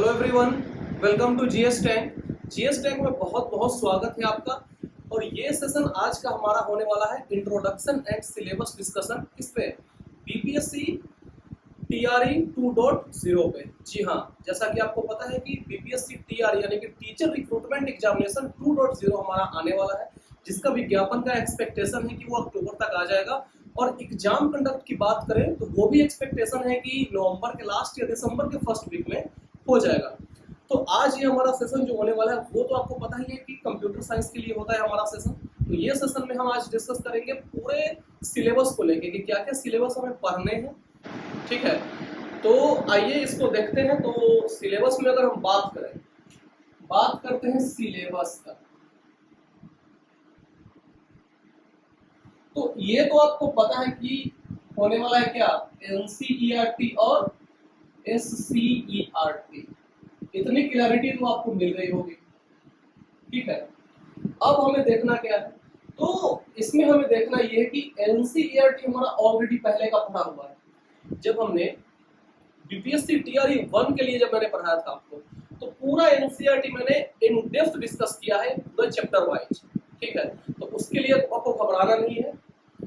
Hello everyone, welcome to GS tank. GS tank में बहुत बहुत स्वागत है आपका। और ये सेशन आज का हमारा होने वाला है इंट्रोडक्शन एंड सिलेबस डिस्कशन। इस पे बीपीएससी टीआरई 2.0 पे। जी हाँ, जैसा कि आपको पता है कि बीपीएससी टीआरई यानी कि टीचर रिक्रूटमेंट एग्जामिनेशन 2.0 हमारा आने वाला है, जिसका विज्ञापन का एक्सपेक्टेशन है कि वो अक्टूबर तक आ जाएगा। और एग्जाम कंडक्ट की बात करें तो वो भी एक्सपेक्टेशन है कि नवंबर के लास्ट या दिसंबर के फर्स्ट वीक में हो जाएगा। तो आज ये हमारा सेशन जो होने वाला है वो तो आपको पता ही है कि कंप्यूटर साइंस के लिए होता है हमारा सेशन। तो ये सेशन में हम आज डिस्कस करेंगे पूरे सिलेबस को लेके कि क्या क्या सिलेबस हमें पढ़ने हैं। ठीक है, तो आइए इसको देखते हैं। तो सिलेबस में अगर हम बात करते हैं सिलेबस का, तो ये तो आपको पता है कि होने वाला है क्या, एनसीईआरटी और एससीईआरटी। इतनी क्लैरिटी तो आपको मिल रही होगी। ठीक है, अब हमें देखना क्या है, तो इसमें हमें देखना ये है कि एनसीईआरटी हमारा ऑलरेडी पहले का पढ़ा हुआ है। जब हमने बीपीएससी टीआरई 1 के लिए जब मैंने पढ़ाया था आपको, तो पूरा एनसीईआरटी मैंने इन डेप्थ डिस्कस किया है पूरा चैप्टर वाइज। ठीक है, तो उसके लिए आपको घबराना नहीं है।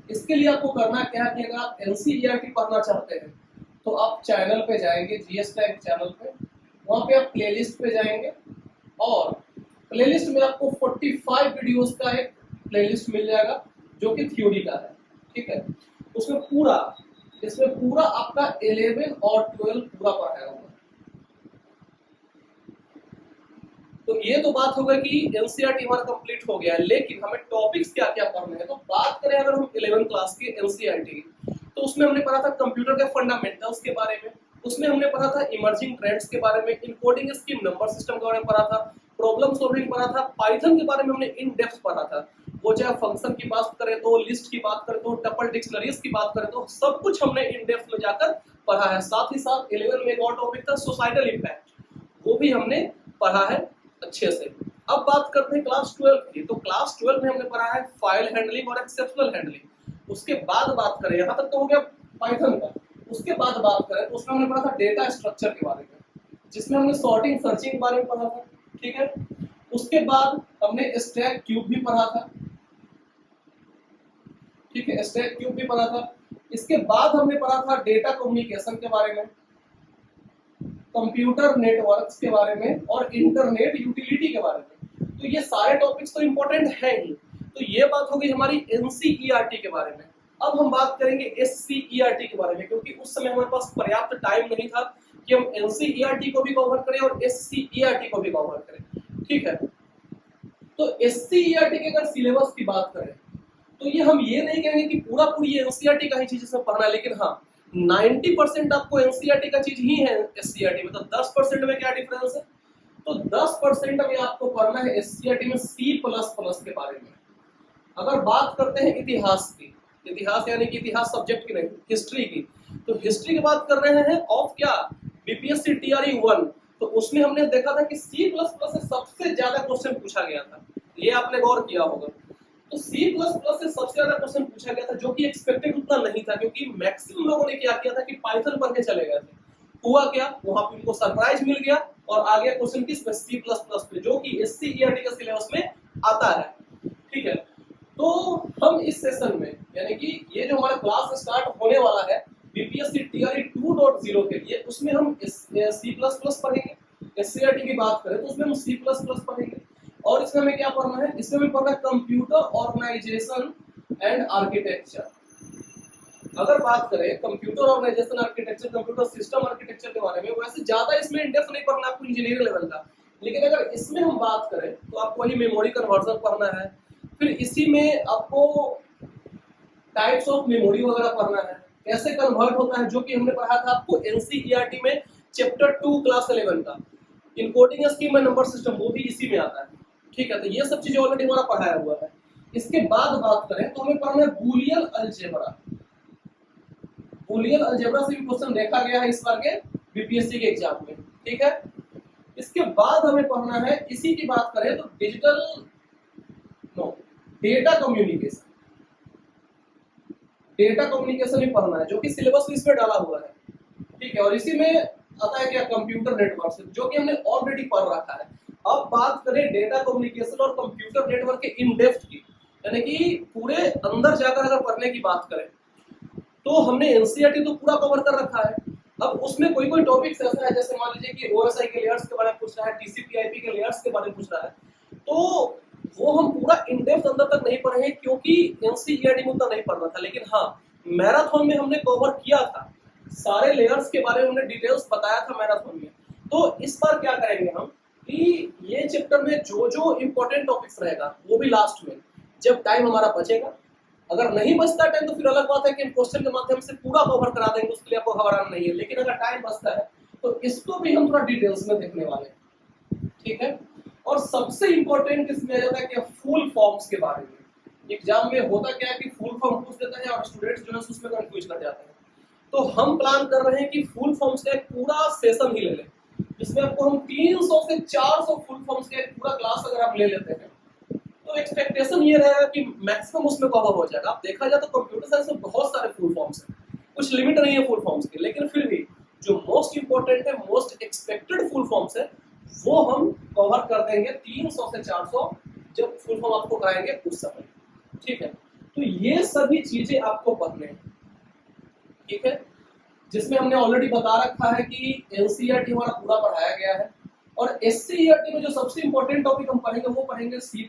इसके लिए आपको करना क्या है कि अगर आप एनसीईआरटी पढ़ना चाहते हैं तो आप चैनल पे जाएंगे, जीएस टैग चैनल पे, वहां पे आप प्लेलिस्ट पे जाएंगे और प्लेलिस्ट में आपको 45 वीडियोस का एक प्लेलिस्ट मिल जाएगा जो कि थ्योरी का है। ठीक है, इसमें पूरा आपका 11 और 12 पूरा पढ़ाया हुआ है। तो ये तो बात हो गई कि एनसीईआरटी हमारा कंप्लीट हो गया है, लेकिन हमें टॉपिक्स क्या क्या पढ़ने हैं। तो बात करें अगर हम 11th क्लास के एनसीईआरटी की, तो उसमें हमने पढ़ा था कंप्यूटर के फंडामेंटल्स के बारे में, उसमें हमने पढ़ा था इमर्जिंग ट्रेंड्स के बारे में, इनकोडिंग स्कीम, नंबर सिस्टम के बारे में पढ़ा था, प्रॉब्लम सॉल्विंग पढ़ा था, पाइथन के बारे में हमने इन डेप्थ पढ़ा था। वो चाहे फंक्शन की बात करें तो, लिस्ट की बात करें तो, टपल डिक्शनरीज की बात करें तो, सब कुछ हमने इन डेप्थ में जाकर पढ़ा है। साथ ही साथ 11 में एक और टॉपिक था सोसाइटल इम्पैक्ट, वो भी हमने पढ़ा है अच्छे से। अब बात करते हैं क्लास 12 की, तो क्लास 12 में हमने पढ़ा है फाइल हैंडलिंग और एक्सेप्शनल हैंडलिंग। उसके बाद बात करें, यहाँ तक तो हो गया पाइथन का। उसके बाद बात करें तो उसमें हमने पढ़ा था डेटा स्ट्रक्चर के बारे में, जिसमें हमने सॉर्टिंग सर्चिंग के बारे में पढ़ा था। ठीक है, उसके बाद हमने स्टैक क्यूब भी पढ़ा था। ठीक है, स्टैक क्यूब भी पढ़ा था। इसके बाद हमने पढ़ा था डेटा कम्युनिकेशन के बारे में, कंप्यूटर नेटवर्क्स के बारे में और इंटरनेट यूटिलिटी के बारे में। तो ये सारे टॉपिक्स तो इंपॉर्टेंट है ही। तो ये बात हो गई हमारी एनसीईआरटी के बारे में। अब हम बात करेंगे एससीईआरटी के बारे में, क्योंकि उस समय हमारे पास पर्याप्त टाइम नहीं था कि हम एनसीईआरटी को भी कवर करें और एससीईआरटी को भी कवर करें। ठीक है, तो एससीईआरटी के अगर सिलेबस की बात करें तो ये हम ये नहीं कहेंगे कि पूरा पूरी एनसीईआरटी का ही चीज इसमें पढ़ना है, लेकिन हाँ 90% आपको एनसीईआरटी का चीज ही है एससीईआरटी में। तो 10% में क्या डिफरेंस है, तो 10% में आपको पढ़ना है एससीईआरटी में C++ के बारे में। अगर बात करते हैं इतिहास की, इतिहास यानी कि इतिहास सब्जेक्ट की नहीं, हिस्ट्री की, तो हिस्ट्री की बात कर रहे हैं ऑफ क्या, बीपीएससी टीआरई 1। तो उसमें हमने देखा था कि C++ से सबसे ज्यादा क्वेश्चन पूछा गया था, ये आपने गौर किया होगा। तो C++ से सबसे ज्यादा क्वेश्चन पूछा गया था, जो कि एक्सपेक्टेड उतना नहीं था, क्योंकि मैक्सिमम लोगों ने क्या किया था कि पाइथन पढ़ के चले गए थे। हुआ क्या, वहां पे उनको सरप्राइज मिल गया और आ गया क्वेश्चन किस पे, C++ पे, जो कि एससीईआरटी का सिलेबस में आता है। ठीक है, तो हम इस सेशन में यानी कि ये जो हमारा क्लास स्टार्ट होने वाला है बीपीएससी टीआरई 2.0 के लिए, उसमें हम C++ पढ़ेंगे। एससीईआरटी की बात करें तो उसमें हम C++ पढ़ेंगे। और इसमें हमें क्या पढ़ना है, इसमें हमें पढ़ना है कंप्यूटर ऑर्गेनाइजेशन एंड आर्किटेक्चर। अगर बात करें computer organisation architecture, computer system architecture के बारे में, वैसे ज्यादा इसमें इन डेप्थ नहीं पढ़ना आपको इंजीनियरिंग लेवल का, लेकिन अगर इसमें हम बात करें तो आपको वही मेमोरी कन्वर्जन पढ़ना है। फिर इसी में आपको टाइप्स ऑफ मेमोरी वगैरह पढ़ना है, कैसे कन्वर्ट होता है, जो कि हमने पढ़ा था आपको एनसीईआरटी में चैप्टर 2 क्लास 11 का। इनकोडिंग स्कीम और नंबर सिस्टम, वो भी इसी में आता है। ठीक है, तो ये सब चीजें ऑलरेडी हमारा पढ़ाया हुआ है। इसके बाद बात करें तो हमें पढ़ना है बूलियन अलजेब्रा। बूलियन अलजेब्रा से भी क्वेश्चन देखा गया है इस बार के बीपीएससी के एग्जाम में। ठीक है, इसके बाद हमें पढ़ना है, इसी की बात करें तो डेटा कम्युनिकेशन। डेटा कम्युनिकेशन ही पढ़ना है, जो कि सिलेबस में इसमें डाला हुआ है। ठीक है, और इसी में आता है क्या, कंप्यूटर नेटवर्क से, जो कि हमने ऑलरेडी पढ़ रखा है। अब बात करें डेटा कम्युनिकेशन और कंप्यूटर नेटवर्क के इन डेप्थ की, यानी कि पूरे अंदर जाकर अगर पढ़ने की बात करें तो हमने एनसीईआरटी तो पूरा कवर कर रखा है। अब उसमें कोई कोई टॉपिक्स ऐसा है, जैसे मान लीजिए कि ओएसआई के लेयर्स के बारे में पूछ रहा है, टीसीपी/आईपी के लेयर्स के बारे में पूछ रहा है, तो वो हम पूरा इन डेप्थ अंदर तक नहीं पढ़े हैं क्योंकि एनसीईआरटी में उतना नहीं पढ़ना था। लेकिन हाँ, मैराथन में हमने कवर किया था, सारे लेयर्स के बारे में हमने डिटेल्स बताया था मैराथन में। तो इस बार क्या करेंगे हम कि ये चैप्टर में जो जो इम्पोर्टेंट टॉपिक्स रहेगा वो भी लास्ट में, जब टाइम हमारा बचेगा। अगर नहीं बचता टाइम तो फिर अलग बात है कि हम क्वेश्चन के माध्यम से पूरा कवर करा देंगे, उसके लिए आपको घबराना नहीं है। लेकिन अगर टाइम बचता है तो इसको भी हम थोड़ा डिटेल्स में देखने वाले हैं, ठीक है। और सबसे इंपॉर्टेंट इसमें आ जाता है कि फुल फॉर्म्स के बारे में। एग्जाम में होता क्या है कि फुल फॉर्म पूछ देता है और स्टूडेंट्स जो है उसमें कंफ्यूज कर जाते हैं। तो हम प्लान कर रहे हैं कि फुल फॉर्म्स का एक पूरा सेशन ही ले लें, जिसमें आपको हम 300 से 400 फुल फॉर्म्स का एक पूरा क्लास अगर आप ले लेते हैं तो एक्सपेक्टेशन ये रहेगा कि मैक्सिमम उसमें कवर हो जाएगा। आप देखा जाए तो कंप्यूटर साइंस में बहुत सारे फुल फॉर्म्स हैं, कुछ लिमिट नहीं है फुल फॉर्म्स की, लेकिन फिर भी जो मोस्ट इंपॉर्टेंट है, मोस्ट एक्सपेक्टेड फुल फॉर्म्स है, वो हम कवर कर देंगे 300 से 400 जब फुल फॉर्म आपको कराएंगे उस समय, ठीक है। तो ये सभी चीजें आपको पढ़ने हैं, ठीक है, जिसमें हमने ऑलरेडी बता रखा है कि एनसीईआरटी हमारा पूरा पढ़ाया गया है। और एससीईआरटी में जो सबसे इंपॉर्टेंट टॉपिक हम पढ़ेंगे वो पढ़ेंगे C++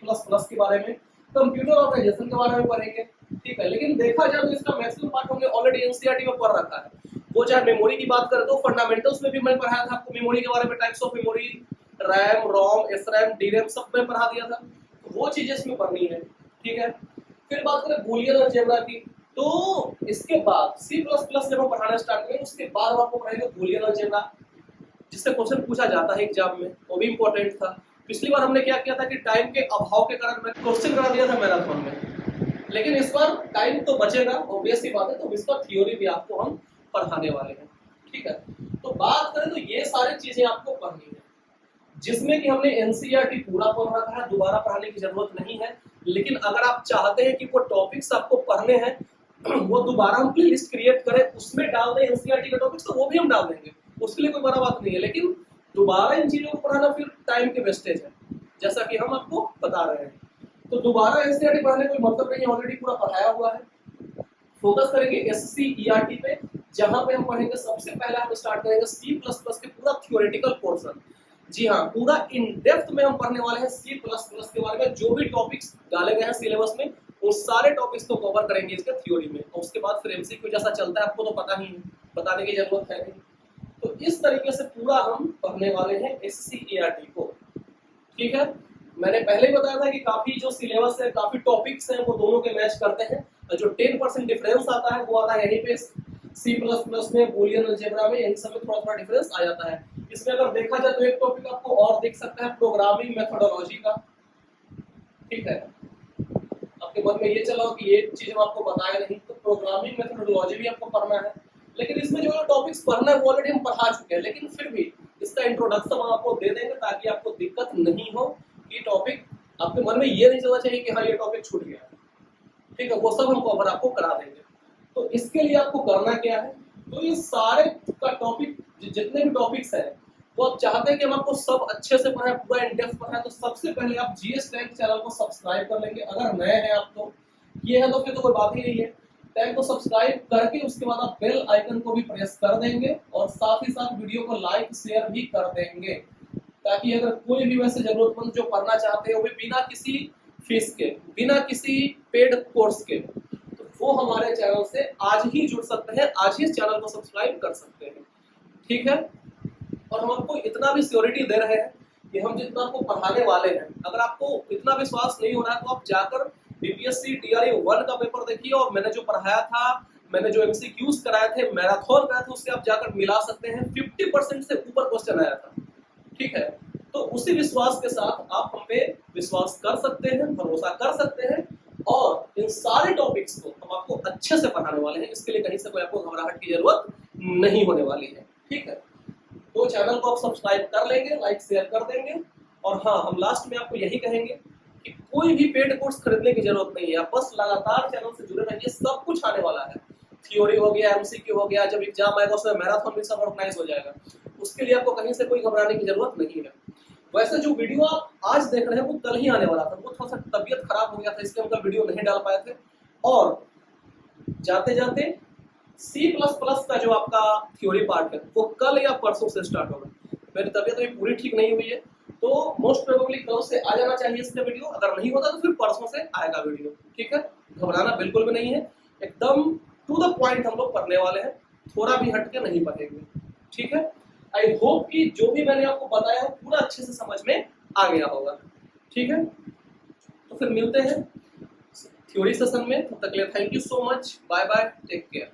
के बारे में, कंप्यूटर ऑर्गेनाइजेशन के बारे में पढ़ेंगे, ठीक है। लेकिन देखा जाए तो इसका मैक्सिमम पार्ट हमने ऑलरेडी एनसीईआरटी में पढ़ रखा है। वो चाहे मेमोरी की बात करें तो फंडामेंटल्स में भी मैंने पढ़ाया था आपको मेमोरी के बारे में, टाइप्स ऑफ मेमोरी, रैम, रोम, एसरैम, डीरैम, सब में पढ़ा दिया था। तो वो चीजें इसमें पढ़नी है, ठीक है। फिर बात करें बूलियन अलजेब्रा की, तो इसके बाद C++ जब हम पढ़ाना स्टार्ट करेंगे उसके बाद आपको पढ़ाएंगे बूलियन अलजेब्रा, जिससे क्वेश्चन पूछा जाता है एग्जाम में, वो भी इंपॉर्टेंट था। पिछली बार हमने क्या किया था कि टाइम के अभाव के कारण मैं क्वेश्चन करा दिया था मैराथन में, लेकिन इस बार टाइम तो बचेगा, ऑब्वियस सी बात है, तो इस बार थ्योरी भी आपको हम पढ़ाने वाले हैं, ठीक है। तो बात करें तो ये सारी चीजें आपको पढ़नी है, जिसमें कि हमने एनसीईआरटी पूरा पढ़ रखा है, दोबारा पढ़ाने की जरूरत नहीं है। लेकिन अगर आप चाहते हैं कि वो टॉपिक्स आपको पढ़ने हैं वो दोबारा हम प्ले लिस्ट क्रिएट करें, उसमें डाल दें एनसीईआरटी के टॉपिक्स, तो वो भी हम डाल देंगे, उसके लिए कोई बड़ा बात नहीं है। लेकिन दोबारा इन चीजों को पढ़ाना फिर टाइम की वेस्टेज है, जैसा कि हम आपको बता रहे हैं। तो दोबारा एनसीईआरटी पढ़ाने कोई मतलब नहीं है, ऑलरेडी पूरा पढ़ाया हुआ है। फोकस करेंगे एससीईआरटी पे, जहां पे हम पढ़ेंगे सबसे पहले हम स्टार्ट करेंगे C++ के पूरा थ्योरेटिकल पोर्शन। जी हाँ, पूरा इन डेप्थ में हम पढ़ने वाले हैं C++ के बारे में, जो भी टॉपिक्स डाले गए हैं सिलेबस में उन सारे टॉपिक्स को कवर करेंगे इसके थ्योरी में। और उसके बाद फिर एमसीक्यू जैसा चलता है आपको तो पता ही है, बताने की जरूरत है नहीं। तो इस तरीके से पूरा हम पढ़ने वाले हैं एससीईआरटी को, ठीक है। मैंने पहले ही बताया था कि काफी जो सिलेबस है, काफी टॉपिक्स हैं, वो दोनों के मैच करते हैं। और जो 10% डिफरेंस आता है वो आता है यहीं पे C++ में, बूलियन अलजेब्रा में, इन सब में थोड़ा थोड़ा डिफरेंस आ जाता है। इसमें अगर देखा जाए तो एक टॉपिक आपको और दिख सकता है प्रोग्रामिंग मेथोडोलॉजी का, ठीक है। आपके मन में ये चला हो कि ये चीज हम आपको बताया नहीं, तो प्रोग्रामिंग मेथोडोलॉजी भी आपको पढ़ना है। लेकिन इसमें जो टॉपिक्स पढ़ना है वो ऑलरेडी हम पढ़ा चुके हैं, लेकिन फिर भी इसका इंट्रोडक्शन हम आपको दे देंगे ताकि आपको दिक्कत नहीं हो कि टॉपिक आपके मन में ये नहीं चलना चाहिए कि हाँ ये टॉपिक छूट गया, ठीक है। वो सब हम कवर आपको करा देंगे। तो इसके लिए आपको करना क्या है, तो ये सारे का टॉपिक जितने भी टॉपिक्स हैं वो आप चाहते हैं कि हम आपको सब अच्छे से पढ़ाएं, पूरा इन डेप्थ पढ़ाएं, तो सबसे पहले आप जीएस टैग चैनल को सब्सक्राइब कर लेंगे। अगर नए हैं आप तो ये है, तो फिर तो कोई बात ही नहीं है। टैग को सब्सक्राइब करके उसके बाद आप बेल आइकन को भी प्रेस कर देंगे और साथ ही साथ वीडियो को लाइक शेयर भी कर देंगे, ताकि अगर कोई भी वैसे जरूरतमंद जो पढ़ना चाहते हैं वो भी बिना किसी फीस के, बिना किसी पेड कोर्स के, तो वो हमारे चैनल से आज ही जुड़ सकते हैं, आज ही इस चैनल को सब्सक्राइब कर सकते हैं, ठीक है। और हम आपको इतना भी श्योरिटी दे रहे हैं कि हम जितना आपको पढ़ाने वाले हैं, अगर आपको इतना विश्वास नहीं हो रहा है तो आप जाकर बीपीएससी टीआरई 1 का पेपर देखिए, और मैंने जो पढ़ाया था, मैंने जो एमसीक्यूज कराए थे, मैराथन कराए थे, उससे आप जाकर मिला सकते हैं। 50% से ऊपर क्वेश्चन आया था, ठीक है। तो उसी विश्वास के साथ आप हम पे विश्वास कर सकते हैं, भरोसा कर सकते हैं, और इन सारे टॉपिक्स को हम आपको अच्छे से पढ़ाने वाले हैं। इसके लिए कहीं से कोई आपको घबराहट की जरूरत नहीं होने वाली है, ठीक है। तो चैनल को आप सब्सक्राइब कर लेंगे, लाइक शेयर कर देंगे। और हाँ, हम लास्ट में आपको यही कहेंगे कि कोई भी पेड कोर्स खरीदने की जरूरत नहीं है, आप बस लगातार चैनल से जुड़े रहिए, सब कुछ आने वाला है। थ्योरी हो गया, एमसीक्यू हो गया, जब एग्जाम आएगा उसमें मैराथन भी सब ऑर्गेनाइज हो जाएगा, उसके लिए आपको कहीं से कोई घबराने की जरूरत नहीं है। वैसे जो वीडियो आप आज देख रहे हैं वो कल ही आने वाला था, वो थोड़ा सा तबीयत खराब हो गया था, इसलिए हम कल वीडियो नहीं डाल पाए थे। और जाते जाते C++ का जो आपका थ्योरी पार्ट है वो कल या परसों से स्टार्ट होगा। मेरी तबीयत अभी पूरी ठीक नहीं हुई है, तो मोस्ट प्रोबेबली कल से आ जाना चाहिए इसका वीडियो, अगर नहीं होता तो फिर परसों से आएगा वीडियो, ठीक है। घबराना बिल्कुल भी नहीं है, एकदम टू द पॉइंट हम लोग पढ़ने वाले हैं, थोड़ा भी हटके नहीं पढ़ेंगे, ठीक है। आई होप कि जो भी मैंने आपको बताया है पूरा अच्छे से समझ में आ गया होगा, ठीक है। तो फिर मिलते हैं थ्योरी सेशन में, तब तक के लिए thank you so much, bye bye, take care.